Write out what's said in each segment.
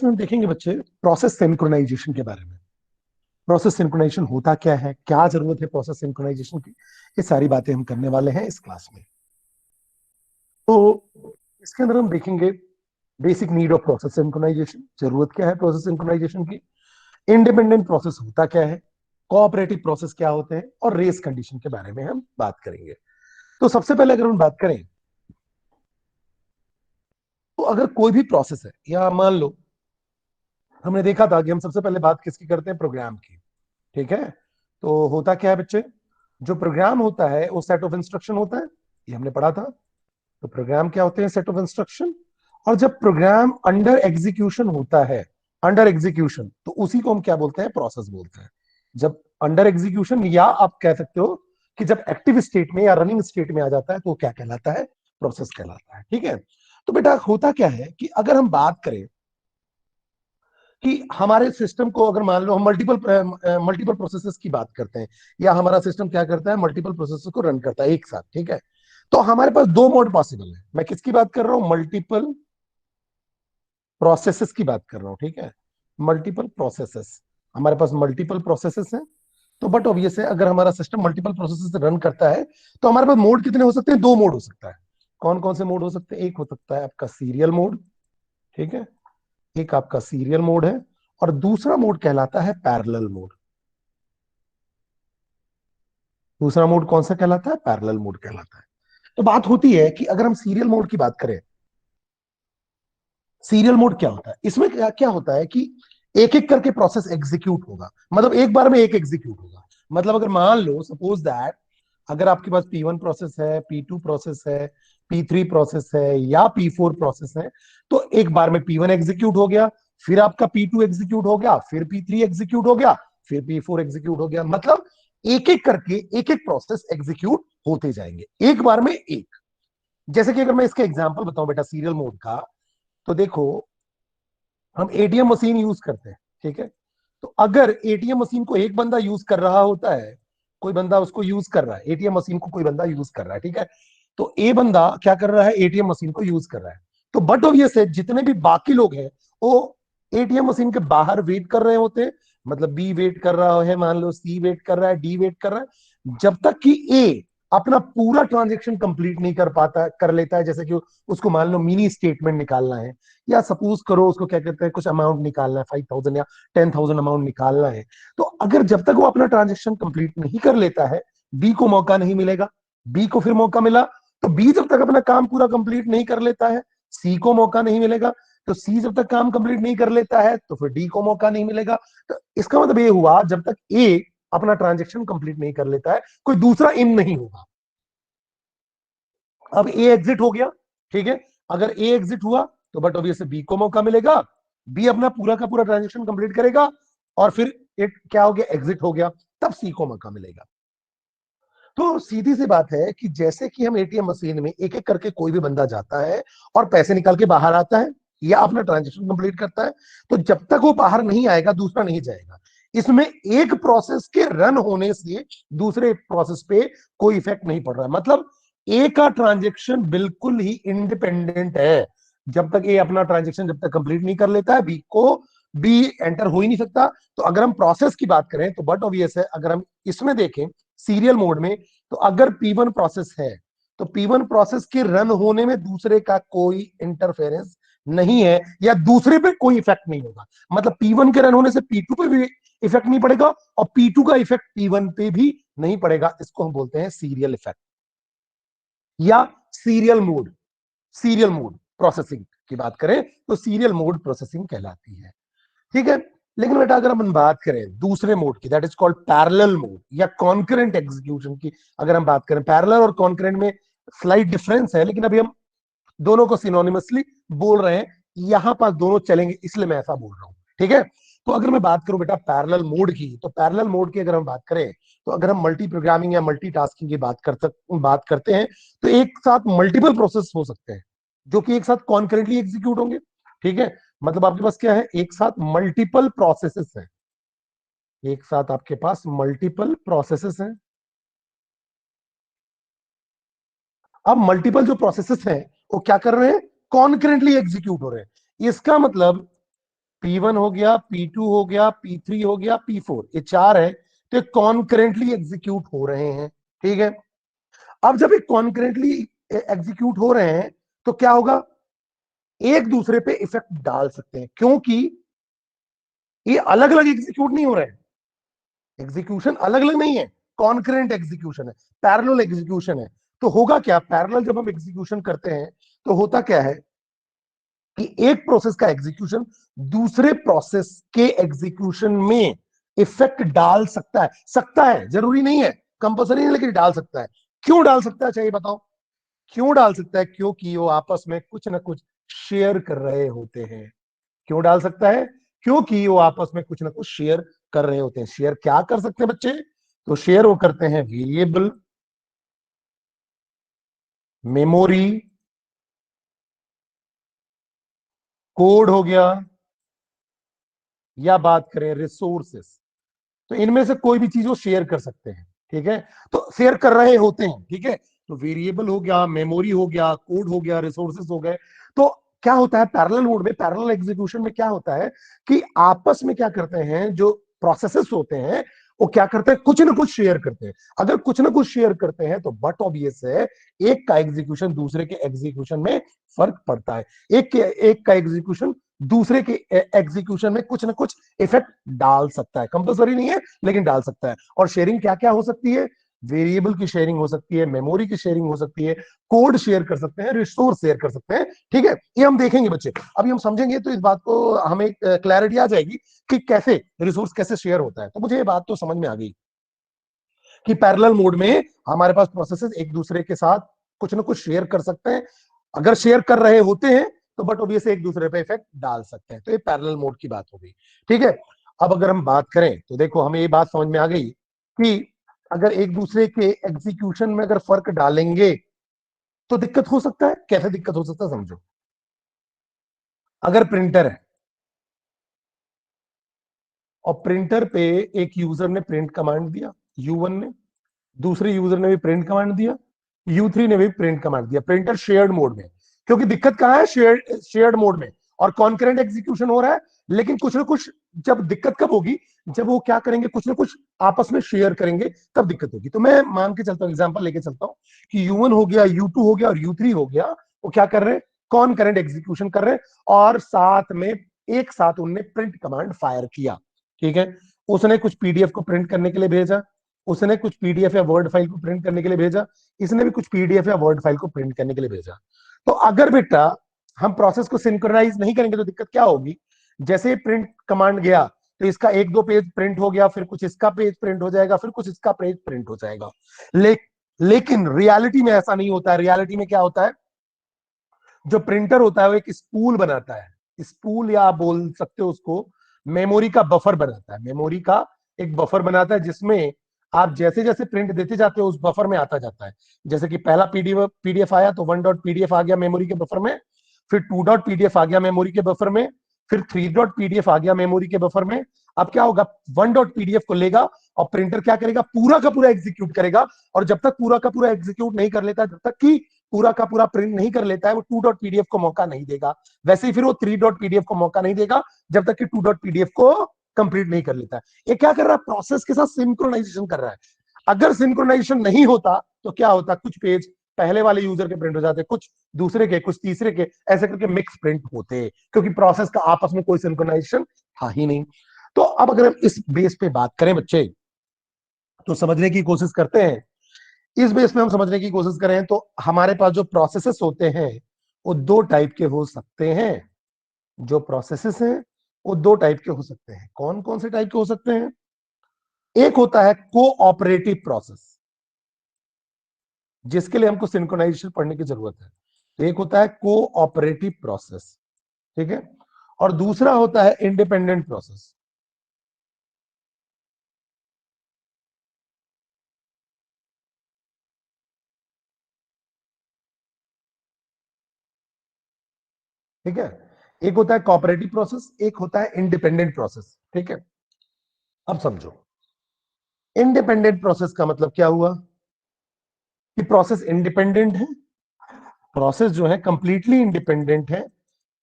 में हम देखेंगे बच्चे प्रोसेस सिंक्रोनाइजेशन के बारे में। प्रोसेस सिंक्रोनाइजेशन होता क्या है, क्या जरूरत है प्रोसेस सिंक्रोनाइजेशन की, ये सारी बातें हम करने वाले हैं इस क्लास में। तो इसके अंदर हम देखेंगे basic need of process synchronization, जरूरत क्या है प्रोसेस सिंक्रोनाइजेशन की, इंडिपेंडेंट प्रोसेस होता क्या है, कोऑपरेटिव प्रोसेस क्या होते हैं, और रेस कंडीशन के बारे में हम बात करेंगे। तो सबसे पहले अगर हम बात करें तो अगर कोई भी प्रोसेस है, या मान लो हमने देखा था कि हम सबसे पहले बात किसकी करते हैं, प्रोग्राम की। ठीक है, तो होता क्या है बच्चे, जो प्रोग्राम होता है वो सेट ऑफ इंस्ट्रक्शन होता है, ये हमने पढ़ा था। तो प्रोग्राम क्या होते हैं, सेट ऑफ इंस्ट्रक्शन। और जब प्रोग्राम अंडर एग्जीक्यूशन होता है, अंडर एग्जीक्यूशन, तो उसी को हम क्या बोलते हैं, प्रोसेस बोलते हैं। जब अंडर एग्जीक्यूशन, या आप कह सकते हो कि जब एक्टिव स्टेट में या रनिंग स्टेट में आ जाता है तो वो क्या कहलाता है, प्रोसेस कहलाता है। ठीक है, तो बेटा होता क्या है कि अगर हम बात करें कि हमारे सिस्टम को, अगर मान लो हम मल्टीपल प्रोसेसेस की बात करते हैं, या हमारा सिस्टम क्या करता है, मल्टीपल प्रोसेसेस को रन करता है एक साथ। ठीक है, तो हमारे पास दो मोड पॉसिबल है। मैं किसकी बात कर रहा हूं, मल्टीपल प्रोसेसेस की बात कर रहा हूं। ठीक है, मल्टीपल प्रोसेसेस, हमारे पास मल्टीपल प्रोसेसेस हैं। तो बट ऑब्वियस है, अगर हमारा सिस्टम मल्टीपल प्रोसेसेस रन करता है तो हमारे पास मोड कितने हो सकते हैं, दो मोड हो सकता है। कौन कौन से मोड हो सकते हैं, एक हो सकता है आपका सीरियल मोड। ठीक है, एक आपका सीरियल मोड है, और दूसरा मोड कहलाता है पैरेलल मोड। दूसरा मोड कौन सा कहलाता है, पैरेलल मोड कहलाता है। तो बात होती है कि अगर हम सीरियल मोड की बात करें, सीरियल मोड क्या होता है, इसमें क्या क्या होता है कि एक एक करके प्रोसेस एग्जीक्यूट होगा, मतलब एक बार में एक एग्जीक्यूट होगा। मतलब अगर मान लो सपोज दैट, अगर आपके पास P1 प्रोसेस है, P2 प्रोसेस है, P3 प्रोसेस है, या P4 प्रोसेस है, तो एक बार में P1 एग्जीक्यूट हो गया, फिर आपका P2 एग्जीक्यूट हो गया, फिर P3 एग्जीक्यूट हो गया, फिर P4 एग्जीक्यूट हो गया। मतलब एक एक करके एक एक प्रोसेस एग्जीक्यूट होते जाएंगे, एक बार में एक। जैसे कि अगर मैं इसका एग्जांपल बताऊं बेटा सीरियल मोड का, तो देखो हम एटीएम मशीन यूज करते हैं। ठीक है, तो अगर एटीएम मशीन को एक बंदा यूज कर रहा होता है, कोई बंदा उसको यूज कर रहा है, एटीएम मशीन को कोई बंदा यूज कर रहा है। ठीक है, तो ए बंदा क्या कर रहा है, एटीएम मशीन को यूज कर रहा है। तो बट ऑब्वियस है, जितने भी बाकी लोग हैं वो एटीएम मशीन के बाहर वेट कर रहे होते हैं। मतलब बी वेट कर रहा है, मान लो सी वेट कर रहा है, डी वेट कर रहा है, जब तक कि ए अपना पूरा ट्रांजेक्शन कंप्लीट नहीं कर पाता, कर लेता है। जैसे कि उसको मान लो मिनी स्टेटमेंट निकालना है, या सपोज करो उसको क्या कहते हैं, कुछ अमाउंट निकालना है, 5,000 या 10,000 अमाउंट निकालना है। तो अगर जब तक वो अपना ट्रांजेक्शन कंप्लीट नहीं कर लेता है, बी को मौका नहीं मिलेगा। बी को फिर मौका मिला, तो बी जब तक अपना काम पूरा कंप्लीट नहीं कर लेता है, सी को मौका नहीं मिलेगा। तो सी जब तक काम कंप्लीट नहीं कर लेता है, तो फिर डी को मौका नहीं मिलेगा। तो इसका मतलब ये हुआ, जब तक ए अपना ट्रांजेक्शन कंप्लीट नहीं कर लेता है, कोई दूसरा इन नहीं होगा। अब ए एग्जिट हो गया। ठीक है, अगर ए एग्जिट हुआ तो बट ऑब्वियसली बी को मौका मिलेगा, बी अपना पूरा का पूरा ट्रांजेक्शन कंप्लीट करेगा, और फिर एक क्या हो गया, एग्जिट हो गया, तब सी को मौका मिलेगा। तो सीधी सी बात है कि जैसे कि हम एटीएम मशीन में एक एक करके कोई भी बंदा जाता है और पैसे निकाल के बाहर आता है, या अपना ट्रांजेक्शन कंप्लीट करता है, तो जब तक वो बाहर नहीं आएगा दूसरा नहीं जाएगा। इसमें एक प्रोसेस के रन होने से दूसरे प्रोसेस पे कोई इफेक्ट नहीं पड़ रहा है। मतलब ए का ट्रांजेक्शन बिल्कुल ही इंडिपेंडेंट है। जब तक ए अपना ट्रांजेक्शन जब तक कंप्लीट नहीं कर लेता है, बी एंटर हो ही नहीं सकता। तो अगर हम प्रोसेस की बात करें तो बट ऑब्वियस है, अगर हम इसमें देखें सीरियल मोड में, तो अगर P1 प्रोसेस है तो P1 प्रोसेस के रन होने में दूसरे का कोई इंटरफेरेंस नहीं है, या दूसरे पे कोई इफेक्ट नहीं होगा। मतलब P1 के रन होने से P2 पे भी इफेक्ट नहीं पड़ेगा, और P2 का इफेक्ट P1 पे भी नहीं पड़ेगा। इसको हम बोलते हैं सीरियल इफेक्ट, या serial mode. Serial mode processing की बात करें तो सीरियल मोड प्रोसेसिंग कहलाती है। ठीक है, लेकिन बेटा अगर हम बात करें दूसरे मोड की, that is called parallel mode या कॉन्करेंट एग्जीक्यूशन की, अगर हम बात करें, पैरेलल और कॉन्करेंट में स्लाइट डिफरेंस है, लेकिन अभी हम दोनों को सिनोनिमसली बोल रहे हैं, यहां पास दोनों चलेंगे, इसलिए मैं ऐसा बोल रहा हूं। ठीक है, तो अगर मैं बात करूं बेटा पैरेलल मोड की, तो पैरेलल मोड की अगर हम बात करें, तो अगर हम मल्टी प्रोग्रामिंग या मल्टी टास्किंग की बात करते हैं, तो एक साथ मल्टीपल प्रोसेस हो सकते हैं जो कि एक साथ कॉन्करेंटली एग्जीक्यूट होंगे। ठीक है, मतलब आपके पास क्या है, एक साथ मल्टीपल प्रोसेसेस हैं, एक साथ आपके पास मल्टीपल प्रोसेसेस हैं। अब मल्टीपल जो प्रोसेसेस हैं वो क्या कर रहे हैं, कॉन्करेंटली एग्जीक्यूट हो रहे हैं। इसका मतलब P1 हो गया, P2 हो गया, P3 हो गया, P4, ये चार है, तो ये कॉन्करेंटली एग्जीक्यूट हो रहे हैं। ठीक है, अब जब ये कॉन्करेंटली एग्जीक्यूट हो रहे हैं तो क्या होगा, एक दूसरे पे इफेक्ट डाल सकते हैं, क्योंकि ये अलग अलग एग्जीक्यूट नहीं हो रहे हैं, एग्जीक्यूशन अलग अलग नहीं है, कॉन्करेंट एग्जीक्यूशन है, पैरेलल एग्जीक्यूशन है। तो होगा क्या, पैरेलल जब हम एग्जीक्यूशन करते हैं तो होता क्या है कि एक प्रोसेस का एग्जीक्यूशन दूसरे प्रोसेस के एग्जीक्यूशन में इफेक्ट डाल सकता है, जरूरी नहीं है, कंपल्सरी नहीं, लेकिन डाल सकता है। क्यों डाल सकता है, चाहिए बताओ क्यों डाल सकता है, क्योंकि वो आपस में कुछ ना कुछ शेयर कर रहे होते हैं। क्यों डाल सकता है, क्योंकि वो आपस में कुछ ना कुछ शेयर कर रहे होते हैं। शेयर क्या कर सकते हैं बच्चे, तो शेयर वो करते हैं वेरिएबल, मेमोरी, कोड हो गया, या बात करें रिसोर्सेस, तो इनमें से कोई भी चीज वो शेयर कर सकते हैं। ठीक है, तो शेयर कर रहे होते हैं। ठीक है, तो वेरिएबल हो गया, मेमोरी हो गया, कोड हो गया, रिसोर्सेस हो गए। तो क्या होता है पैरेलल मोड में, पैरेलल एग्जीक्यूशन में क्या होता है कि आपस में क्या करते हैं, जो प्रोसेसेस होते हैं वो क्या करते हैं, कुछ ना कुछ शेयर करते हैं। अगर कुछ ना कुछ शेयर करते हैं तो बट ऑब्वियस है, एक का एग्जीक्यूशन दूसरे के एग्जीक्यूशन में फर्क पड़ता है, एक का एग्जीक्यूशन दूसरे के एग्जीक्यूशन में कुछ ना कुछ इफेक्ट डाल सकता है, कंपल्सरी नहीं है लेकिन डाल सकता है। और शेयरिंग क्या क्या हो सकती है, वेरिएबल की शेयरिंग हो सकती है, मेमोरी की शेयरिंग हो सकती है, कोड शेयर कर सकते हैं, रिसोर्स शेयर कर सकते हैं। ठीक है, ये हम देखेंगे बच्चे, अभी हम समझेंगे तो इस बात को हमें क्लैरिटी आ जाएगी कि कैसे रिसोर्स कैसे शेयर होता है। तो मुझे ये बात तो समझ में आ गई कि पैरेलल मोड में हमारे पास प्रोसेसेस एक दूसरे के साथ कुछ ना कुछ शेयर कर सकते हैं। अगर शेयर कर रहे होते हैं तो बट ऑब्वियसली एक दूसरे पे इफेक्ट डाल सकते हैं। तो ये पैरेलल मोड की बात हो गई। ठीक है, अब अगर हम बात करें तो देखो हमें ये बात समझ में आ गई कि अगर एक दूसरे के एग्जीक्यूशन में अगर फर्क डालेंगे तो दिक्कत हो सकता है। कैसे दिक्कत हो सकता है समझो, अगर प्रिंटर है और प्रिंटर पे एक यूजर ने प्रिंट कमांड दिया, U1 ने, दूसरे यूजर ने भी प्रिंट कमांड दिया, U3 ने भी प्रिंट कमांड दिया, प्रिंटर शेयर्ड मोड में। क्योंकि दिक्कत कहां है, शेयर्ड मोड में, और कॉन्करेंट एग्जीक्यूशन हो रहा है। लेकिन कुछ ना कुछ, जब दिक्कत कब होगी, जब वो क्या करेंगे, कुछ ना कुछ आपस में शेयर करेंगे, तब दिक्कत होगी। तो मैं मान के चलता हूं, एग्जांपल लेके चलता हूं कि U1 हो गया, U2 हो गया और U3 हो गया, वो क्या कर रहे हैं, कॉन्करेंट एग्जीक्यूशन कर रहे हैं, और साथ में एक साथ उनने प्रिंट कमांड फायर किया। ठीक है, उसने कुछ पीडीएफ को प्रिंट करने के लिए भेजा, उसने कुछ पीडीएफ या वर्ड फाइल को प्रिंट करने के लिए भेजा, इसने भी कुछ पीडीएफ या वर्ड फाइल को प्रिंट करने के लिए भेजा। तो अगर बेटा हम प्रोसेस को सिंक्रोनाइज नहीं करेंगे तो दिक्कत क्या होगी, जैसे ही प्रिंट कमांड गया तो इसका एक दो पेज प्रिंट हो गया, फिर कुछ इसका पेज प्रिंट हो जाएगा, फिर कुछ इसका पेज प्रिंट हो जाएगा। ले, लेकिन रियलिटी में ऐसा नहीं होता है। रियलिटी में क्या होता है, जो प्रिंटर होता है वो एक स्पूल बनाता है, स्पूल या आप बोल सकते हो उसको मेमोरी का बफर बनाता है, मेमोरी का एक बफर बनाता है, जिसमें आप जैसे जैसे प्रिंट देते जाते हो उस बफर में आता जाता है। जैसे कि पहला पीडीएफ पीडीएफ आया तो 1.pdf आ गया मेमोरी के बफर में, फिर 2.pdf आ गया मेमोरी के बफर में, फिर 3.pdf आ गया मेमोरी के बफर में। अब क्या होगा, 1.pdf को लेगा और प्रिंटर क्या करेगा, पूरा का पूरा एग्जीक्यूट करेगा। और जब तक पूरा का पूरा एग्जीक्यूट नहीं कर लेता, जब तक कि पूरा का पूरा प्रिंट नहीं कर लेता है, वो 2.pdf को मौका नहीं देगा। वैसे ही फिर वो 3.pdf को मौका नहीं देगा जब तक कि 2.pdf को कंप्लीट नहीं कर लेता है। ये क्या कर रहा है, प्रोसेस के साथ सिंक्रोनाइजेशन कर रहा है। अगर सिंक्रोनाइजेशन नहीं होता तो क्या होता, कुछ पेज पहले वाले यूजर के प्रिंट हो जाते, कुछ दूसरे के, कुछ तीसरे के, ऐसे करके मिक्स प्रिंट होते, क्योंकि प्रोसेस का आपस में कोई सिंक्रोनाइजेशन था ही नहीं। तो अब अगर हम इस बेस पे बात करें बच्चे, तो समझने की कोशिश करते हैं, इस बेस में हम समझने की कोशिश करें तो हमारे पास जो प्रोसेसेस होते हैं वो दो टाइप के हो सकते हैं। जो प्रोसेसेस हैं वो दो टाइप के हो सकते हैं। कौन कौन से टाइप के हो सकते हैं, एक होता है कोऑपरेटिव प्रोसेस, जिसके लिए हमको सिंक्रोनाइजेशन पढ़ने की जरूरत है। तो एक होता है कोऑपरेटिव प्रोसेस, ठीक है, और दूसरा होता है इंडिपेंडेंट प्रोसेस। ठीक है, एक होता है कोऑपरेटिव प्रोसेस, एक होता है इंडिपेंडेंट प्रोसेस। ठीक है, अब समझो, इंडिपेंडेंट प्रोसेस का मतलब क्या हुआ कि प्रोसेस इंडिपेंडेंट है, प्रोसेस जो है कंप्लीटली इंडिपेंडेंट है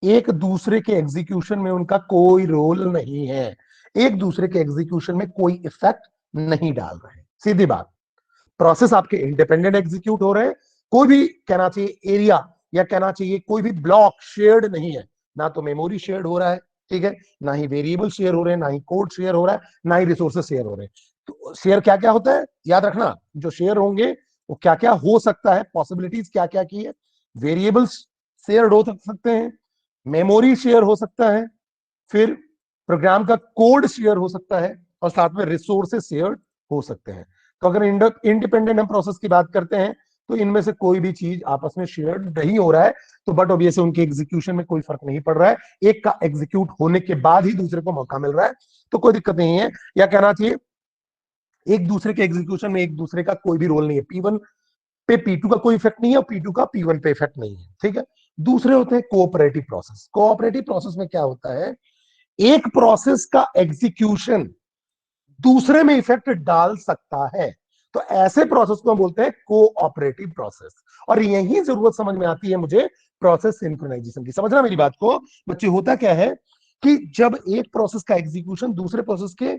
एक दूसरे के एग्जीक्यूशन में उनका कोई रोल नहीं है, एक दूसरे के एग्जीक्यूशन में कोई इफेक्ट नहीं डाल रहे, सीधी बात। प्रोसेस आपके इंडिपेंडेंट एग्जीक्यूट हो रहे हैं, कोई भी कहना चाहिए एरिया या कहना चाहिए कोई भी ब्लॉक शेयर्ड नहीं है, ना तो मेमोरी शेयर्ड हो रहा है, ठीक है, ना ही वेरिएबल शेयर हो रहे हैं, ना ही कोड शेयर हो रहा है, ना ही रिसोर्सेस शेयर हो रहे हैं। तो शेयर क्या क्या होता है याद रखना, जो शेयर होंगे वो क्या क्या हो सकता है, पॉसिबिलिटीज क्या क्या की है, वेरिएबल्स शेयर हो सकते हैं, मेमोरी शेयर हो सकता है, फिर प्रोग्राम का कोड शेयर हो सकता है, और साथ में रिसोर्सेस शेयर हो सकते हैं। तो अगर इंडिपेंडेंट हम प्रोसेस की बात करते हैं तो इनमें से कोई भी चीज आपस में शेयर नहीं हो रहा है, तो बट ऑब्वियसली उनके एग्जीक्यूशन में कोई फर्क नहीं पड़ रहा है, एक का एग्जीक्यूट होने के बाद ही दूसरे को मौका मिल रहा है, तो कोई दिक्कत नहीं है, या कहना चाहिए एक दूसरे के एग्जीक्यूशन में एक दूसरे का कोई भी रोल नहीं है, P1 पे P2 का कोई इफेक्ट नहीं है और P2 का P1 पे इफेक्ट नहीं है, ठीक है। दूसरे होते हैं कोऑपरेटिव प्रोसेस। कोऑपरेटिव प्रोसेस में क्या होता है, एक प्रोसेस का एग्जीक्यूशन दूसरे में इफेक्ट डाल सकता है, तो ऐसे प्रोसेस को हम बोलते हैं कोऑपरेटिव प्रोसेस। और यही जरूरत समझ में आती है मुझे प्रोसेस सिंक्रोनाइजेशन की। समझना मेरी बात को बच्चे, होता क्या है कि जब एक प्रोसेस का एग्जीक्यूशन दूसरे प्रोसेस के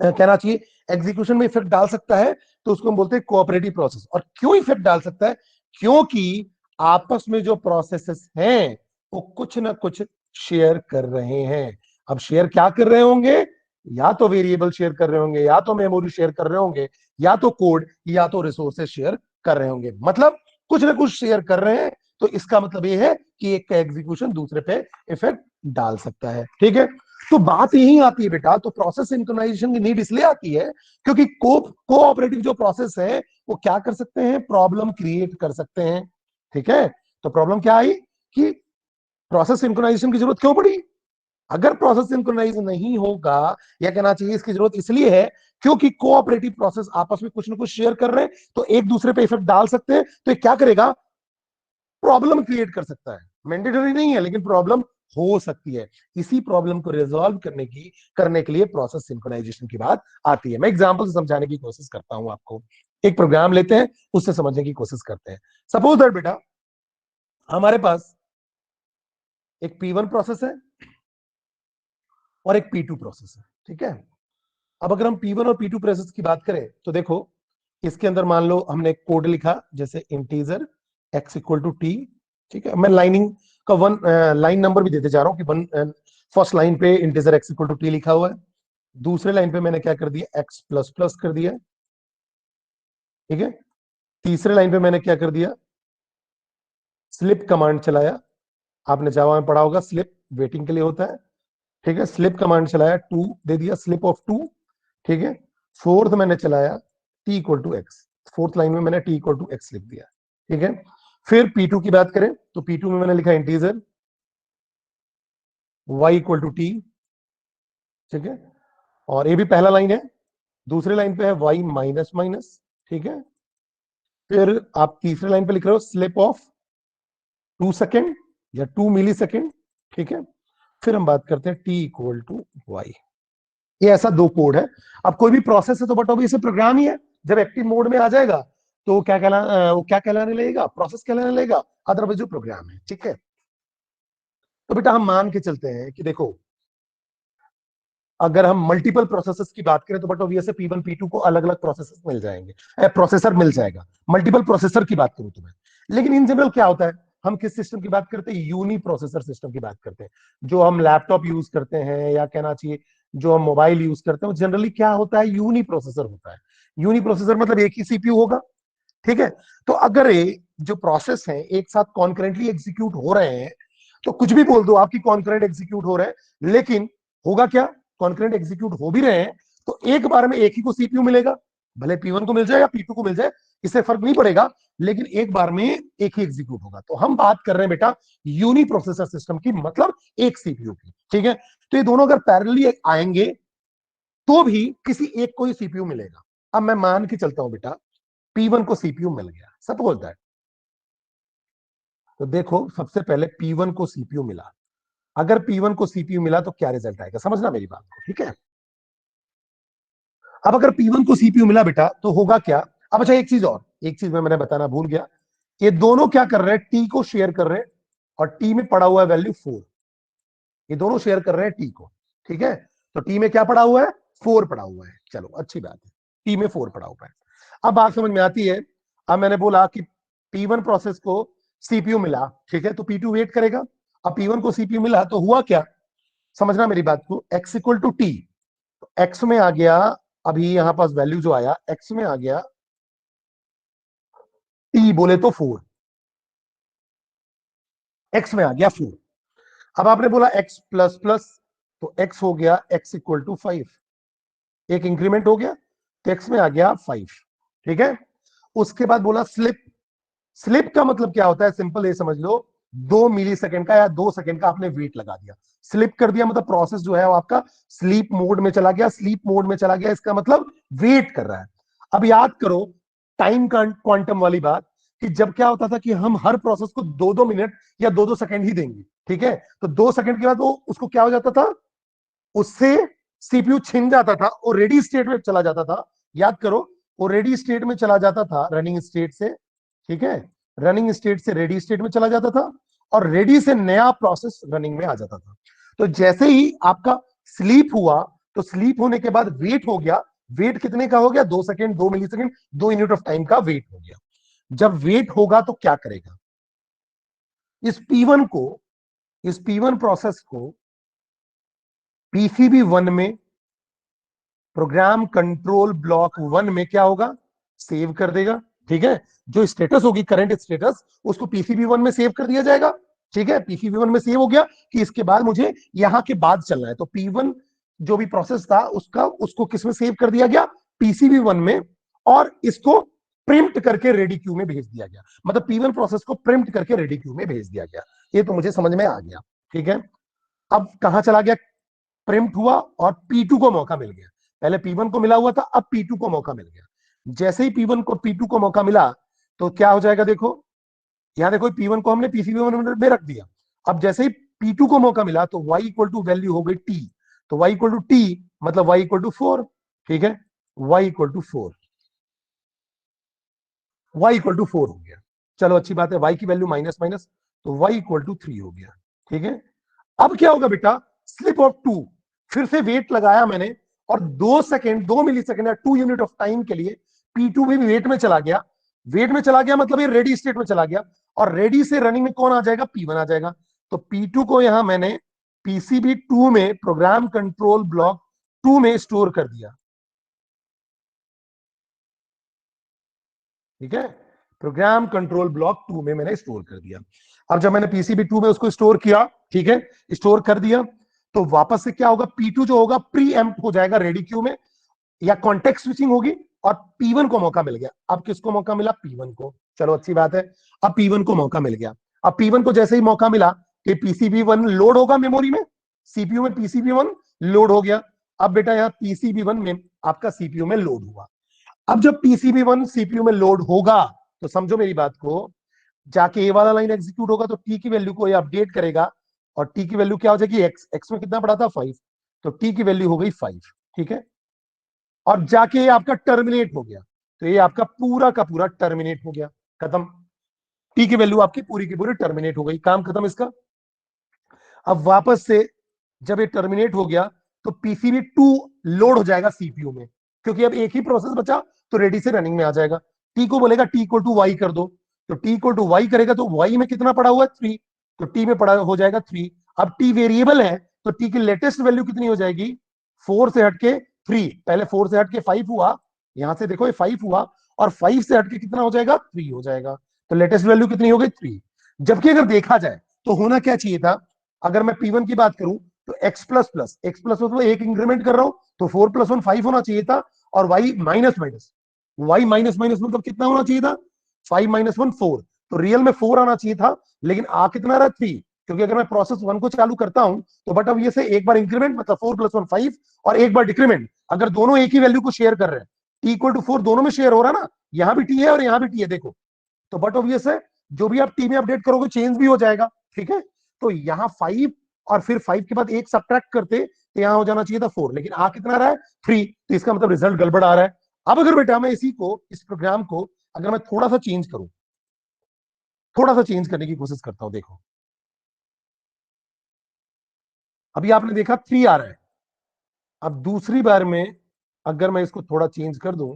कहना चाहिए एग्जीक्यूशन में इफेक्ट डाल सकता है, तो उसको हम बोलते हैं कोऑपरेटिव प्रोसेस। और क्यों इफेक्ट डाल सकता है, क्योंकि आपस में जो प्रोसेसेस हैं वो कुछ ना कुछ शेयर कर रहे हैं। अब शेयर क्या कर रहे होंगे, या तो वेरिएबल शेयर कर रहे होंगे, या तो मेमोरी शेयर कर रहे होंगे, या तो कोड, या तो रिसोर्सेज शेयर कर रहे होंगे, मतलब कुछ ना कुछ शेयर कर रहे हैं। तो इसका मतलब ये है कि एक का एग्जीक्यूशन दूसरे पे इफेक्ट डाल सकता है, ठीक है। तो बात यही आती है बेटा, तो प्रोसेस सिंक्रोनाइजेशन की नीड इसलिए आती है क्योंकि कोऑपरेटिव जो प्रोसेस है वो क्या कर सकते हैं, प्रॉब्लम क्रिएट कर सकते हैं, ठीक है। तो प्रॉब्लम क्या आई कि प्रोसेस सिंक्रोनाइजेशन की जरूरत क्यों पड़ी। अगर प्रोसेस सिंक्रोनाइज नहीं होगा, या कहना चाहिए इसकी जरूरत इसलिए है क्योंकि कोऑपरेटिव प्रोसेस आपस में कुछ ना कुछ शेयर कर रहे हैं, तो एक दूसरे पे इफेक्ट डाल सकते हैं, तो ये क्या करेगा, प्रॉब्लम क्रिएट कर सकता है। मैंडेटरी नहीं है लेकिन प्रॉब्लम हो सकती है। इसी प्रॉब्लम को रिजॉल्व करने के लिए प्रोसेस सिंक्रोनाइजेशन की बात आती है। मैं एग्जांपल से समझाने की कोशिश करता हूं आपको। एक प्रोग्राम लेते हैं, उससे समझने की कोशिश करते हैं। सपोज दैट बेटा हमारे पास एक P1 प्रोसेस है और एक P2 प्रोसेस है, ठीक है। अब अगर हम P1 और P2 प्रोसेस की बात करें तो देखो, इसके अंदर मान लो हमने कोड लिखा जैसे integer x equal to T, ठीक है। मैं लाइनिंग का लाइन नंबर भी देते जा रहा हूं कि फर्स्ट लाइन पे integer x equal to T लिखा हुआ है, दूसरे लाइन पे मैंने क्या कर दिया, x प्लस प्लस कर दिया, ठीक है। तीसरे लाइन पे मैंने क्या कर दिया, स्लिप कमांड चलाया। आपने जावा में पढ़ा होगा, स्लिप वेटिंग के लिए होता है, ठीक है। स्लिप कमांड चलाया, टू दे दिया, स्लिप ऑफ टू, ठीक है। फोर्थ मैंने चलाया T equal to X, fourth line में मैंने टी इक्वल टू एक्स लिख दिया, ठीक है। फिर P2 की बात करें तो P2 में मैंने लिखा integer y equal to T, ठीक है। और ये भी पहला लाइन है, दूसरे लाइन पे है y माइनस माइनस, ठीक है। फिर आप तीसरे लाइन पे लिख रहे हो स्लिप ऑफ 2 सेकेंड या 2 मिली सेकेंड, ठीक है। फिर हम बात करते हैं टी इक्वल टू वाई। ये ऐसा दो कोड है। अब कोई भी प्रोसेस है तो बट ऑब्वियसली प्रोग्राम ही है, जब एक्टिव मोड में आ जाएगा तो वो क्या कहलाने लगेगा, प्रोसेस कहलाने लगेगा, अदरवाइज जो प्रोग्राम है, ठीक है। तो बेटा हम मान के चलते हैं कि देखो, अगर हम मल्टीपल प्रोसेसर्स की बात करें तो बट ऑब्वियसली P1 P2 को अलग अलग प्रोसेसर मिल जाएंगे, प्रोसेसर मिल जाएगा। मल्टीपल प्रोसेसर की बात करूं तो मैं, लेकिन इन जनरल क्या होता है, हम किस सिस्टम की बात करते हैं, यूनी प्रोसेसर सिस्टम की बात करते हैं। जो हम लैपटॉप यूज करते हैं या कहना चाहिए जो हम मोबाइल यूज करते हैं, जनरली क्या होता है, यूनी प्रोसेसर होता है। यूनी प्रोसेसर मतलब एक ही सीपीयू होगा, ठीक है। तो अगर ये जो प्रोसेस है एक साथ कॉन्करेंटली एग्जीक्यूट हो रहे हैं, तो कुछ भी बोल दो आपकी कॉन्करेंट एग्जीक्यूट हो रहे हैं, लेकिन होगा क्या, कॉन्करेंट एग्जीक्यूट हो भी रहे हैं तो एक बार में एक ही को सीपीयू मिलेगा, भले P1 को मिल जाए या P2 को मिल जाए, इससे फर्क नहीं पड़ेगा, लेकिन एक बार में एक ही एग्जीक्यूट होगा। तो हम बात कर रहे हैं बेटा यूनी प्रोसेसर सिस्टम की, मतलब एक सीपीयू की, ठीक है। तो ये दोनों अगर पैरेलली आएंगे तो भी किसी एक को ही सीपीयू मिलेगा। अब मैं मान के चलता हूं बेटा P1 को सीपीयू मिल गया, सपोज दैट, तो देखो सबसे पहले P1 को सीपीयू मिला। अगर P1 को सीपीयू मिला तो क्या रिजल्ट आएगा, समझना मेरी बात को, ठीक है। अब अगर P1 को सीपीयू मिला बेटा तो होगा क्या। अब अच्छा एक चीज और, एक चीज मैंने बताना भूल गया, ये दोनों क्या कर रहे हैं, टी को शेयर कर रहे हैं और टी में पड़ा हुआ है वैल्यू 4। ये दोनों शेयर कर रहे हैं टी को, ठीक है। तो टी में क्या पड़ा हुआ है, 4 पड़ा हुआ है, चलो अच्छी बात है, टी में 4 पड़ा हुआ है। अब बात समझ में आती है। अब मैंने बोला कि P1 प्रोसेस को सीपीयू मिला, ठीक है, तो P2 वेट करेगा। अब P1 को सीपीयू मिला तो हुआ क्या, समझना मेरी बात को, x इक्वल टू टी, तो x में आ गया, अभी यहां पास वैल्यू जो आया x में आ गया t बोले तो 4, x में आ गया 4। अब आपने बोला x प्लस प्लस, तो x हो गया x इक्वल टू 5, एक इंक्रीमेंट हो गया, तो x में आ गया 5, ठीक है। उसके बाद बोला स्लिप, स्लिप का मतलब क्या होता है, सिंपल ये समझ लो, 2 मिली सेकेंड का या 2 सेकेंड का आपने वेट लगा दिया, स्लिप कर दिया, मतलब प्रोसेस जो है वो आपका स्लीप मोड में चला गया, स्लीप मोड में चला गया, इसका मतलब वेट कर रहा है। अब याद करो टाइम क्वांटम वाली बात, कि जब क्या होता था कि हम हर प्रोसेस को 2-2 मिनट या 2-2 सेकेंड ही देंगे, ठीक है, तो 2 सेकेंड के बाद वो उसको क्या हो जाता था, उससे सीपीयू छिन जाता था और रेडी स्टेट में चला जाता था। याद करो, वो रेडी स्टेट में चला जाता था रनिंग स्टेट से, ठीक है, रनिंग स्टेट से रेडी स्टेट में चला जाता था, और रेडी से नया प्रोसेस रनिंग में आ जाता था। तो जैसे ही आपका स्लीप हुआ, तो स्लीप होने के बाद वेट हो गया, वेट कितने का हो गया, 2 second, 2 millisecond, 2 unit of time का वेट हो गया। जब वेट होगा तो क्या करेगा, इस P1 को, इस P1 प्रोसेस को PCB1 में, प्रोग्राम कंट्रोल ब्लॉक 1 में क्या होगा, सेव कर देगा, ठीक है। जो स्टेटस होगी करंट स्टेटस, उसको PCB1 में सेव कर दिया जाएगा, ठीक है। PCB1 में सेव हो गया कि इसके बाद मुझे यहां के बाद चलना है, तो P1 जो भी प्रोसेस था उसका, उसको किस में सेव कर दिया गया, PCB1 में, और इसको प्रिंट करके रेडी क्यू में भेज दिया गया, मतलब P1 प्रोसेस को प्रिंट करके रेडी क्यू में भेज दिया गया। ये तो मुझे समझ में आ गया, ठीक है। अब कहां चला गया, प्रिंट हुआ और P2 को मौका मिल गया, पहले P1 को मिला हुआ था, अब P2 को मौका मिल गया। जैसे ही P1 को P2 को मौका मिला, तो क्या हो जाएगा, देखो यहां देखो, P1 को हमने PCB1 में रख दिया। अब जैसे ही P2 को मौका मिला, तो y इक्वल टू वैल्यू हो गई t, तो y इक्वल टू टी मतलब y इक्वल टू 4, ठीक है, y equal to 4, y equal to 4 हो गया। चलो अच्छी बात है, y की वैल्यू माइनस माइनस, तो y इक्वल टू 3 हो गया, ठीक है। अब क्या होगा बेटा, स्लिप ऑफ 2, फिर से वेट लगाया मैंने, और 2 सेकेंड, 2 मिली सेकेंड या 2 यूनिट ऑफ टाइम के लिए P2 भी वेट में चला गया, वेट में चला गया मतलब ये रेडी स्टेट में चला गया, और रेडी से रनिंग में कौन आ जाएगा, P1 आ जाएगा। तो P2 को यहां मैंने PCB2 में, प्रोग्राम कंट्रोल ब्लॉक 2 में स्टोर कर दिया, ठीक है, प्रोग्राम कंट्रोल ब्लॉक 2 में मैंने स्टोर कर दिया। अब जब मैंने PCB2 में उसको स्टोर किया, ठीक है, स्टोर कर दिया, तो वापस से क्या होगा, P2 जो होगा प्री एम्प्ट हो जाएगा रेडी क्यू में, या कॉन्टेक्स्ट स्विचिंग होगी, और P1 को मौका मिल गया। अब किसको मौका मिला, P1 को, चलो अच्छी बात है, अब P1 को मौका मिल गया। अब P1 को जैसे ही मौका मिला कि PCB1 लोड होगा मेमोरी में, सीपीयू में PCB1 लोड हो गया। अब बेटा यहाँ PCB1 में आपका सीपीयू में लोड हुआ। अब जब PCB1 सीपीयू में लोड होगा, तो समझो मेरी बात को, जाके ये वाला लाइन एग्जीक्यूट होगा, तो टी की वैल्यू को ये अपडेट करेगा, और टी की वैल्यू क्या हो जाएगी, एक्स, एक्स में कितना पड़ा था 5, तो टी की वैल्यू हो गई 5, ठीक है। और जाके ये आपका टर्मिनेट हो गया, तो ये आपका पूरा का पूरा टर्मिनेट हो गया, खत्म, टी की वैल्यू आपकी पूरी की पूरी टर्मिनेट हो गई, काम खत्म इसका। अब वापस से जब ये टर्मिनेट हो गया, तो PCB2 लोड हो जाएगा सीपीयू में, क्योंकि अब एक ही प्रोसेस बचा, तो रेडी से रनिंग में आ जाएगा। टी को बोलेगा टी इक्वल टू वाई कर दो, तो टी इक्वल टू वाई करेगा, तो वाई में कितना पड़ा हुआ है 3, तो टी में पड़ा हो जाएगा 3। अब टी वेरिएबल है, तो टी की लेटेस्ट वैल्यू कितनी हो जाएगी, 4 से हटके 3, पहले 4 से हटके 5 हुआ, यहां से देखो ये 5 हुआ, और 5 से हटके कितना हो जाएगा, 3 हो जाएगा, तो लेटेस्ट वैल्यू कितनी हो गई 3। जबकि अगर देखा जाए तो होना क्या चाहिए था, अगर मैं P1 की बात करूं, तो x plus plus, x plus मतलब एक इंक्रीमेंट कर रहा हूं, तो 4+1 5 होना चाहिए था, और y minus minus, y minus minus मतलब कितना होना चाहिए था, 5 - 1 4, तो रियल में 4 आना चाहिए था, लेकिन आ कितना रहा 3, क्योंकि अगर मैं प्रोसेस 1 को चालू करता हूं, तो बट अब ये से एक बार इंक्रीमेंट मतलब 4+1 5, और एक बार डिक्रीमेंट, अगर दोनों एक ही वैल्यू को शेयर कर रहे हैं, t इक्वल टू 4 दोनों में शेयर हो रहा है ना, यहां भी t है और यहां भी t है, देखो, तो बट ऑब्वियस है, जो भी आप टी में अपडेट करोगे चेंज भी हो जाएगा, ठीक है। तो यहाँ 5, और फिर 5 के बाद एक सब्ट्रैक्ट करते, तो यहाँ हो जाना चाहिए था 4, लेकिन आ कितना रहा है 3, तो इसका मतलब रिजल्ट गड़बड़ आ रहा है। अब अगर बेटा मैं इसी को, इस प्रोग्राम को अगर मैं थोड़ा सा चेंज करूं, थोड़ा सा चेंज करने की कोशिश करता हूं, देखो अभी आपने देखा 3 आ रहा है। अब दूसरी बार में अगर मैं इसको थोड़ा चेंज कर दूं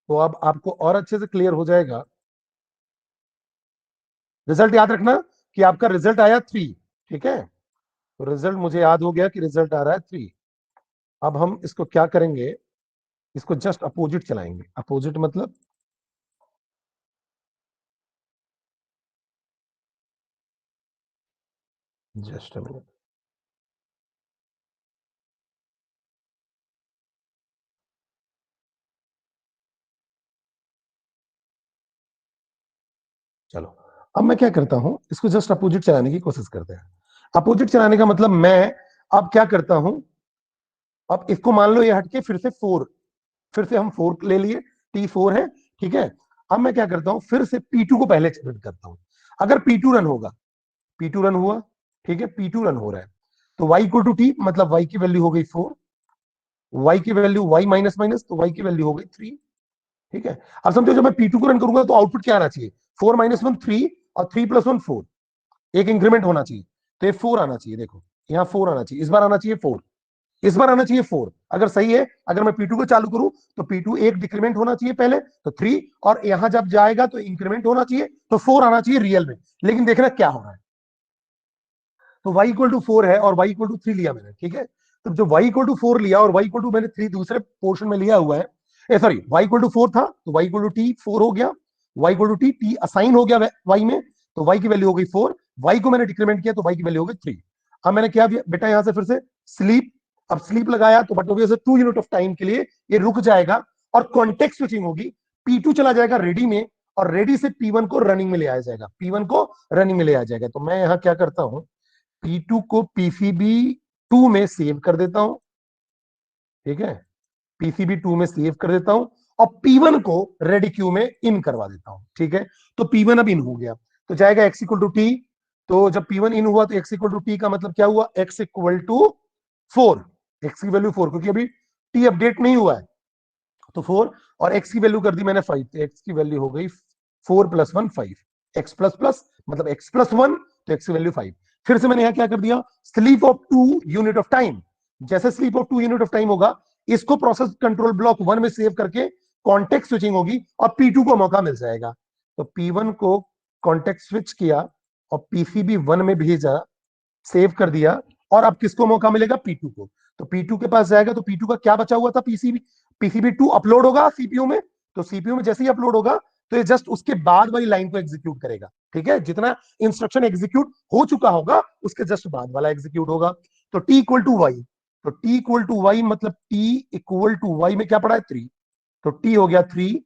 तो अब आपको और अच्छे से क्लियर हो जाएगा। रिजल्ट याद रखना कि आपका रिजल्ट आया 3। ठीक है, तो रिजल्ट मुझे याद हो गया कि रिजल्ट आ रहा है 3। अब हम इसको क्या करेंगे, इसको जस्ट अपोजिट चलाएंगे। अपोजिट मतलब जस्ट अ मिनट, चलो अब मैं क्या करता हूं, इसको जस्ट अपोजिट चलाने की कोशिश करते हैं। अपोजिट चलाने का मतलब मैं अब क्या करता हूं, अब इसको मान लो ये हटके फिर से 4, फिर से हम 4 ले लिए, T4 है। ठीक है, अब मैं क्या करता हूं, फिर से P2 को पहले एक्सपेक्ट करता हूं। अगर P2 रन होगा, P2 रन हुआ, ठीक है, P2 रन हो रहा है, तो y इक्वल टू टी, मतलब y की वैल्यू हो गई 4, y की वैल्यू y माइनस माइनस, तो y की वैल्यू हो गई 3। ठीक है, अब समझो जब मैं P2 को रन करूंगा तो आउटपुट क्या आना चाहिए, 4 माइनस 1 3, और 3 प्लस 1 4, एक इंक्रीमेंट होना चाहिए, तो ये 4 आना चाहिए। देखो यहाँ 4 आना चाहिए, इस बार आना चाहिए 4, इस बार आना चाहिए 4। अगर सही है, अगर मैं P2 को चालू करूं तो P2 एक डिक्रीमेंट होना चाहिए पहले, तो 3, और यहां जब जाएगा तो इंक्रीमेंट होना चाहिए, तो 4 आना चाहिए रियल में। लेकिन देखना क्या हो रहा है, तो y इक्वल टू 4 है और y इक्वल टू 3 लिया मैंने। ठीक है, तो जो y इक्वल टू 4 लिया और y इक्वल टू मैंने 3 दूसरे पोर्शन में लिया हुआ है, सॉरी y इक्वल टू 4 था, तो y इक्वल टू टी 4 हो गया, y equal to T assign हो गया y में, तो y की वैल्यू हो गई 4, y को मैंने डिक्रीमेंट किया तो y की वैल्यू हो गई 3। अब मैंने क्या बेटा यहां से फिर से स्लीप, अब स्लीप लगाया तो but obviously 2 unit of time के लिए ये रुक जाएगा और कॉन्टेक्स्ट स्विचिंग होगी, P2 चला जाएगा रेडी में, और रेडी से P1 को रनिंग में ले आया जाएगा, P1 को रनिंग में ले आया जाएगा। तो मैं यहां क्या करता हूं, P2 को PCB2 में सेव कर देता हूं। ठीक है, PCB2 में सेव कर देता हूं, और P1 को रेडी क्यू में इन करवा देता हूं। ठीक है, तो P1 अब इन हो गया, तो जाएगा x इक्वल टू टी। तो जब P1 इन हुआ तो x इक्वल टू टी का मतलब क्या हुआ, x इक्वल टू 4, x की वैल्यू 4, क्योंकि अभी t अपडेट नहीं हुआ है, तो 4, और x की वैल्यू कर दी मैंने 5, तो x की वैल्यू हो गई 4 प्लस 1 5, x प्लस प्लस मतलब x प्लस 1, तो x की वैल्यू 5। फिर से मैंने यहां क्या कर दिया, sleep of 2 unit of time. जैसे sleep of 2 unit of time होगा, इसको प्रोसेस कंट्रोल ब्लॉक 1 में सेव करके कॉन्टेक्ट स्विचिंग होगी और P2 को मौका मिल जाएगा। तो P1 को कॉन्टेक्ट स्विच किया और PCB1 में भेजा, सेव कर दिया, और अब किसको मौका मिलेगा, P2 को। तो P2 के पास जाएगा, तो P2 का क्या बचा हुआ था, PCB2 अपलोड होगा सीपीयू में, तो सीपीयू में जैसे ही अपलोड होगा तो ये जस्ट उसके बाद वाली लाइन को एग्जीक्यूट करेगा। ठीक है, जितना इंस्ट्रक्शन एग्जीक्यूट हो चुका होगा उसके जस्ट बाद वाला एग्जीक्यूट होगा। तो T इक्वल टू वाई, तो T इक्वल टू वाई मतलब T इक्वल टू वाई में क्या पड़ा है 3, तो T हो गया 3,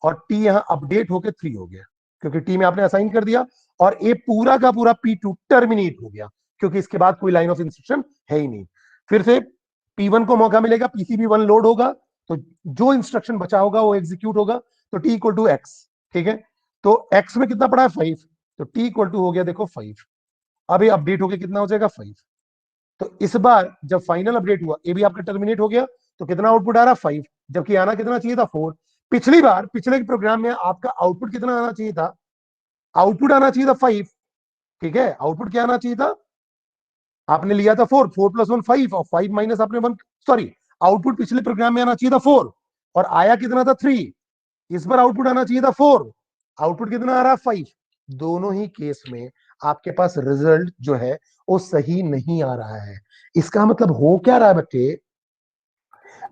और T यहां अपडेट होकर 3 हो गया, क्योंकि T में आपने असाइन कर दिया, और ये पूरा का पूरा P2 टर्मिनेट हो गया, क्योंकि इसके बाद कोई लाइन ऑफ इंस्ट्रक्शन है ही नहीं। फिर से P1 को मौका मिलेगा, PCB1 लोड होगा, तो जो इंस्ट्रक्शन बचा होगा वो एग्जीक्यूट होगा, तो T इक्वल टू एक्स। ठीक है, तो x में कितना पड़ा है 5, तो T इक्वल टू हो गया देखो 5। अब ये अपडेट होकर कितना हो जाएगा 5। तो इस बार जब फाइनल अपडेट हुआ, ये भी आपका टर्मिनेट हो गया, तो कितना आउटपुट आ रहा 5, जबकि आना कितना चाहिए था 4। पिछली बार पिछले प्रोग्राम में आपका आउटपुट कितना आना चाहिए था, आउटपुट आना चाहिए था 5। ठीक है, आउटपुट क्या आना चाहिए था, आपने लिया था 4, 4 प्लस 1 5, और 5 माइनस आपने 1, सॉरी, आउटपुट पिछले प्रोग्राम में आना चाहिए था 4, और आया कितना था 3। इस बार आउटपुट आना चाहिए था 4, आउटपुट कितना आ रहा है 5। दोनों ही केस में आपके पास रिजल्ट जो है वो सही नहीं आ रहा है। इसका मतलब हो क्या रहा है बच्चे,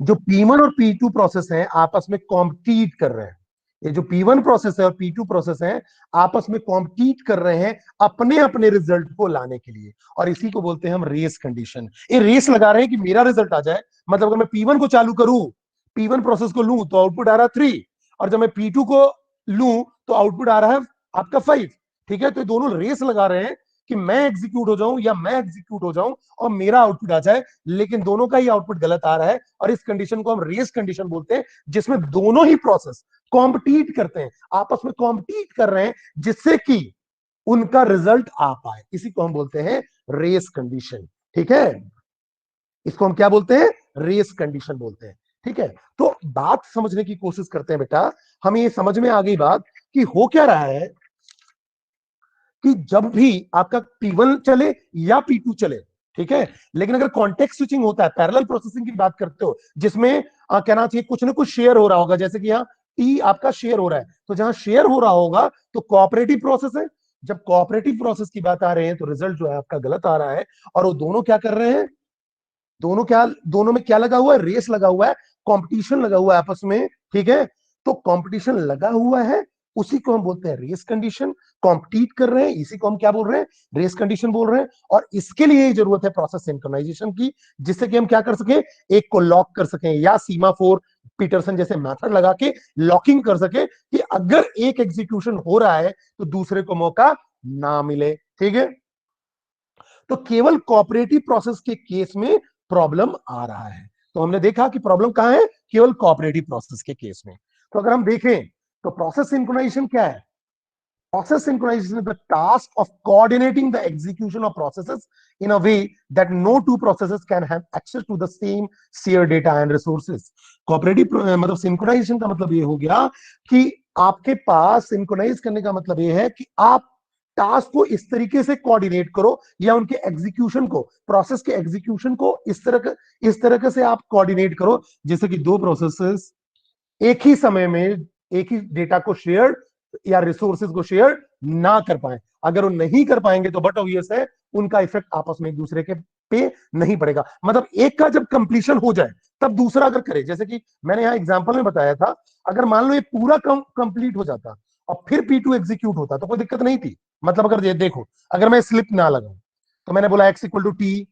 जो P1 और P2 प्रोसेस है आपस में कॉम्पीट कर रहे हैं। ये जो P1 प्रोसेस है और P2 प्रोसेस है आपस में कॉम्पीट कर रहे हैं अपने अपने रिजल्ट को लाने के लिए, और इसी को बोलते हैं हम रेस कंडीशन। ये रेस लगा रहे हैं कि मेरा रिजल्ट आ जाए, मतलब अगर मैं P1 को चालू करूं, P1 प्रोसेस को लूं तो आउटपुट आ रहा है 3, और जब मैं P2 को लूं तो आउटपुट आ रहा है आपका 5। ठीक है, तो ये दोनों रेस लगा रहे हैं कि मैं एग्जीक्यूट हो जाऊं या मैं एग्जीक्यूट हो जाऊं और मेरा आउटपुट आ जाए, लेकिन दोनों का ही आउटपुट गलत आ रहा है, और इस कंडीशन को हम रेस कंडीशन बोलते हैं, जिसमें दोनों ही प्रोसेस कॉम्पिटिट करते हैं, आपस में कॉम्पिटिट कर रहे हैं, जिससे कि उनका रिजल्ट आ पाए। इसी को हम बोलते हैं रेस कंडीशन। ठीक है, इसको हम क्या बोलते हैं, रेस कंडीशन बोलते हैं। ठीक है, तो बात समझने की कोशिश करते हैं बेटा, हमें ये समझ में आ गई बात कि हो क्या रहा है कि जब भी आपका P1 चले या P2 चले, ठीक है, लेकिन अगर कॉन्टेक्स्ट स्विचिंग होता है, पैरेलल प्रोसेसिंग की बात करते हो, जिसमें कहना चाहिए कुछ ना कुछ शेयर हो रहा होगा, जैसे कि यहाँ टी आपका शेयर हो रहा है, तो जहां शेयर हो रहा होगा तो कोऑपरेटिव प्रोसेस है। जब कोऑपरेटिव प्रोसेस की बात आ रहे हैं तो रिजल्ट जो है आपका गलत आ रहा है। और वो दोनों क्या कर रहे हैं, दोनों में क्या लगा हुआ है, रेस लगा हुआ है, कंपटीशन लगा हुआ है आपस में, ठीक है। तो कंपटीशन लगा हुआ है, उसी को हम बोलते हैं रेस कंडीशन। कॉम्पिटिट कर रहे हैं, इसी को हम क्या बोल रहे हैं, रेस कंडीशन बोल रहे हैं। और इसके लिए ही जरूरत है प्रोसेस सिंक्रोनाइजेशन की, जिससे कि हम क्या कर सके, एक को लॉक कर सकें, या सीमाफोर पीटरसन जैसे मेथड लगा के लॉकिंग कर सके कि अगर एक एग्जीक्यूशन हो रहा है तो दूसरे को मौका ना मिले, ठीक है। तो केवल कोऑपरेटिव प्रोसेस के केस में प्रॉब्लम आ रहा है। तो हमने देखा कि प्रॉब्लम कहां है, केवल कोऑपरेटिव प्रोसेस के केस में। तो अगर हम देखें तो प्रोसेस सिंक्रोनाइजेशन क्या है, process synchronization is the task of coordinating the execution of processes in a way that no two processes can have access to the same shared data and resources. cooperative मतलब synchronisation का मतलब ये हो गया कि आपके पास सिंक्रोनाइज करने का मतलब ये है कि आप टास्क को इस तरीके से कोऑर्डिनेट करो, या उनके एग्जीक्यूशन को, प्रोसेस के एग्जीक्यूशन को इस तरह से आप कोऑर्डिनेट करो, जैसे कि दो प्रोसेसेस एक ही समय में एक ही डेटा को शेयर या रिसोर्सेज को शेयर ना कर पाए। अगर वो नहीं कर पाएंगे तो बट ऑब्वियस है उनका इफेक्ट आपस में एक दूसरे के पे नहीं पड़ेगा। मतलब एक का जब कंप्लीशन हो जाए तब दूसरा अगर करे, जैसे कि मैंने यहां एग्जांपल में बताया था, अगर मान लो ये पूरा कंप्लीट हो जाता और फिर P2 एग्जीक्यूट होता तो कोई दिक्कत नहीं थी। मतलब अगर देखो, अगर मैं स्लिप ना लगाऊं तो मैंने बोला x इक्वल टू टी,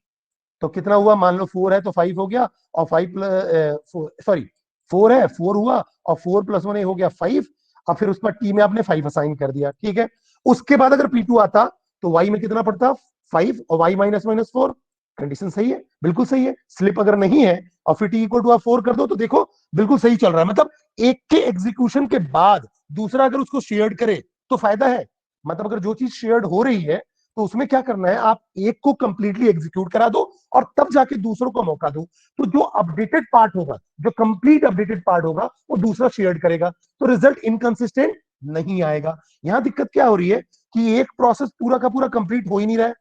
तो कितना हुआ, मान लो 4 है तो 5 हो गया, और 5 प्लस सॉरी 4 है, 4 हुआ, और 4 प्लस 1 हो गया 5। अब फिर उस पर टी में आपने 5 असाइन कर दिया, ठीक है। उसके बाद अगर P2 आता तो y में कितना पड़ता, 5, और y माइनस माइनस 4। कंडीशन सही है, बिल्कुल सही है। स्लिप अगर नहीं है और फिर टी इक्वल टू आप 4 कर दो तो देखो बिल्कुल सही चल रहा है। मतलब एक के एग्जीक्यूशन के बाद दूसरा अगर उसको शेयर्ड करे तो फायदा है। मतलब अगर जो चीज शेयर्ड हो रही है तो उसमें क्या करना है, आप एक को कंप्लीटली एग्जीक्यूट करा दो और तब जाके दूसरों को मौका दो। तो जो अपडेटेड पार्ट होगा, जो कंप्लीट अपडेटेड पार्ट होगा, वो दूसरा शेयर करेगा, तो रिजल्ट इनकंसिस्टेंट नहीं आएगा। यहां दिक्कत क्या हो रही है कि एक प्रोसेस पूरा का पूरा कंप्लीट हो ही नहीं रहा है,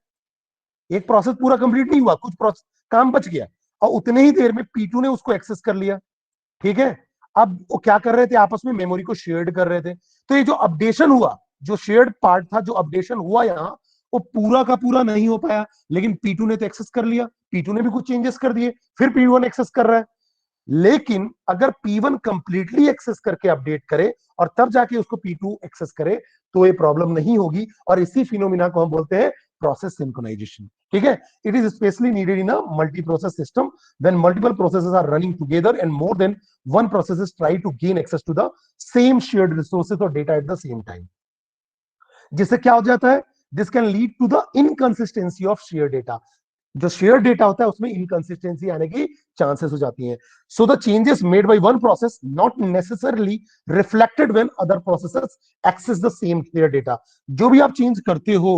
एक प्रोसेस पूरा कंप्लीट नहीं हुआ, कुछ प्रोसेस काम बच गया, और उतने ही देर में P2 ने उसको एक्सेस कर लिया, ठीक है। अब वो क्या कर रहे थे, आपस में मेमोरी को शेयर कर रहे थे। तो ये जो अपडेशन हुआ, जो शेयर्ड पार्ट था, जो अपडेशन हुआ यहाँ, वो पूरा का पूरा नहीं हो पाया, लेकिन P2 ने तो एक्सेस कर लिया, P2 ने भी कुछ चेंजेस कर दिए, फिर P1 एक्सेस कर रहा है। लेकिन अगर P1 कंप्लीटली एक्सेस करके अपडेट करे और तब जाके उसको P2 एक्सेस करे तो ये प्रॉब्लम नहीं होगी, और इसी फिनोमिना को हम बोलते हैं प्रोसेस सिंक्रोनाइजेशन, ठीक है। It is specially needed in a multi process system when multiple processes are running together and more than one process try to gain access to the same shared resources और data at the same time. जिससे क्या हो जाता है, this can lead to the inconsistency of share data. जो share data होता है उसमें इनकंसिस्टेंसी आने की चांसेस हो जाती हैं। So the changes made by one process not necessarily reflected when other processes access the same share data. जो भी आप चेंज करते हो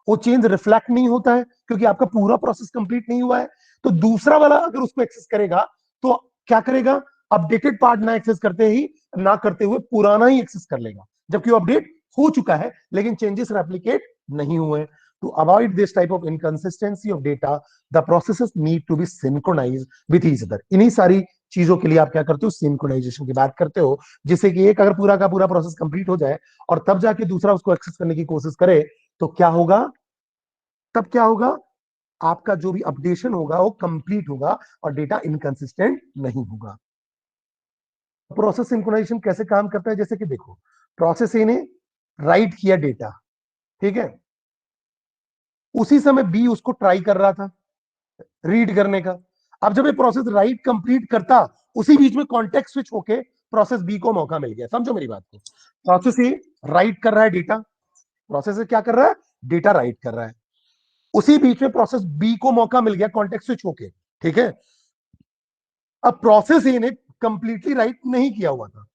वो चेंज रिफ्लेक्ट नहीं होता है, क्योंकि आपका पूरा प्रोसेस कंप्लीट नहीं हुआ है। तो दूसरा वाला अगर उसको एक्सेस करेगा तो क्या करेगा, अपडेटेड पार्ट ना एक्सेस करते ही ना करते हुए पुराना ही एक्सेस कर लेगा, जबकि वो अपडेट हो चुका है लेकिन चेंजेस रेप्लिकेट नहीं हुए। To avoid this type of inconsistency of data, the processes need to be synchronized with each other. इन्हीं सारी चीजों के लिए आप क्या करते हो, सिंक्रोनाइजेशन की बात करते हो, जिससे कि एक अगर पूरा का पूरा प्रोसेस कंप्लीट हो जाए और तब जाके दूसरा उसको एक्सेस करने की कोशिश करे तो क्या होगा, तब क्या होगा, आपका जो भी अपडेशन होगा वो कंप्लीट होगा और डेटा इनकंसिस्टेंट नहीं होगा। प्रोसेस सिंक्रोनाइजेशन कैसे काम करता है, जैसे कि देखो, प्रोसेस ए ने राइट किया डेटा, ठीक है, उसी समय बी उसको ट्राई कर रहा था रीड करने का। अब जब ये प्रोसेस राइट कंप्लीट करता, उसी बीच में कॉन्टेक्स्ट स्विच होके प्रोसेस बी को मौका मिल गया। समझो मेरी बात को, प्रोसेस ए राइट कर रहा है डेटा, प्रोसेस ए क्या कर रहा है, डेटा राइट कर रहा है, उसी बीच में प्रोसेस बी को मौका मिल गया कॉन्टेक्स्ट स्विच होके, ठीक है। अब प्रोसेस ए ने कंप्लीटली राइट नहीं किया हुआ था,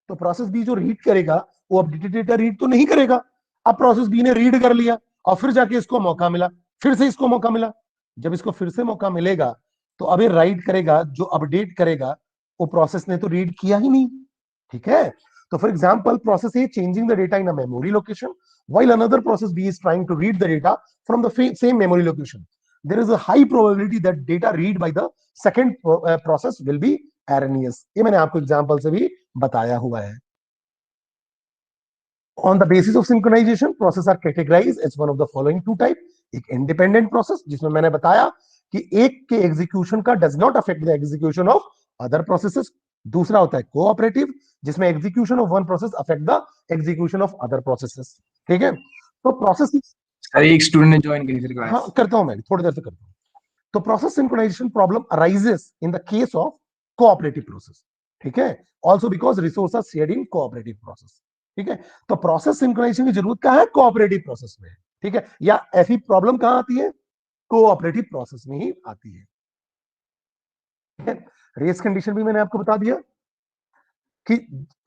तो प्रोसेस बी जो रीड करेगा वो अपडेटेड डेटा रीड तो नहीं करेगा। अब प्रोसेस बी ने रीड कर लिया और फिर जाके इसको मौका मिला, फिर से इसको मौका मिला। जब इसको फिर से मौका मिलेगा तो अब ये राइट करेगा, जो अपडेट करेगा वो प्रोसेस ने तो रीड किया ही नहीं, ठीक है। तो for example process a changing the data in a memory location while another process B is trying to read the data from the same memory location. There is a high probability that data read by the second process will be erroneous. ये मैंने आपको example से भी बताया हुआ है. On the basis of synchronization, processes are categorized as one of the following two type. एक independent process जिसमें मैंने बताया कि एक के एग्जीक्यूशन का does not affect the execution of other processes. दूसरा होता है कोऑपरेटिव जिसमें execution of one process affect the execution of other processes. ठीक है, तो प्रोसेस अरे एक स्टूडेंट ने ज्वाइन करी फिर क्लास. हाँ करता हूं मैं थोड़ी देर से करता हूं. तो process synchronization problem arises in the case of cooperative process. ठीक है, also because resource are shared in cooperative process. ठीक है, तो प्रोसेस सिंक्रोनाइजेशन की जरूरत कहां है? कोऑपरेटिव प्रोसेस में. ठीक है, या ऐसी प्रॉब्लम कहां आती है? कोऑपरेटिव प्रोसेस में ही आती है. रेस कंडीशन भी मैंने आपको बता दिया कि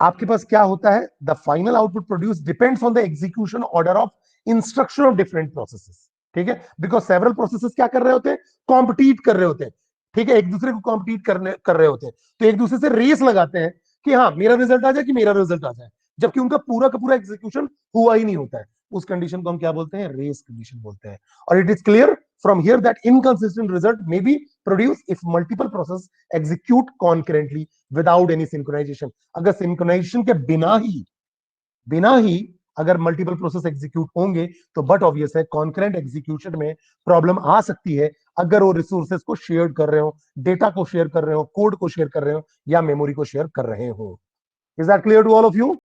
आपके पास क्या होता है. The final output produce depends on the execution order of instruction of different processes. ठीक है, बिकॉज सेवरल प्रोसेसेस क्या कर रहे होते हैं? कॉम्पिटिट कर रहे होते हैं. ठीक है, एक दूसरे को कॉम्पिटिट कर रहे होते हैं, तो एक दूसरे से रेस लगाते हैं कि हाँ मेरा रिजल्ट आ जाए कि मेरा रिजल्ट आ जाए, जबकि उनका पूरा का पूरा एग्जीक्यूशन हुआ ही नहीं होता है. उस कंडीशन को हम क्या बोलते हैं? रेस कंडीशन बोलते हैं. और it is clear from here that inconsistent result may be produced if multiple processes execute concurrently without any synchronization. अगर सिंक्रोनाइजेशन के बिना ही अगर मल्टीपल प्रोसेस एग्जीक्यूट होंगे तो बट ऑब्वियस है कॉन्करेंट एग्जीक्यूशन में प्रॉब्लम आ सकती है अगर वो रिसोर्सेज को शेयर कर रहे हो, डेटा को शेयर कर रहे हो, कोड को शेयर कर रहे हो या मेमोरी को शेयर कर रहे हो. Is that clear to all of you?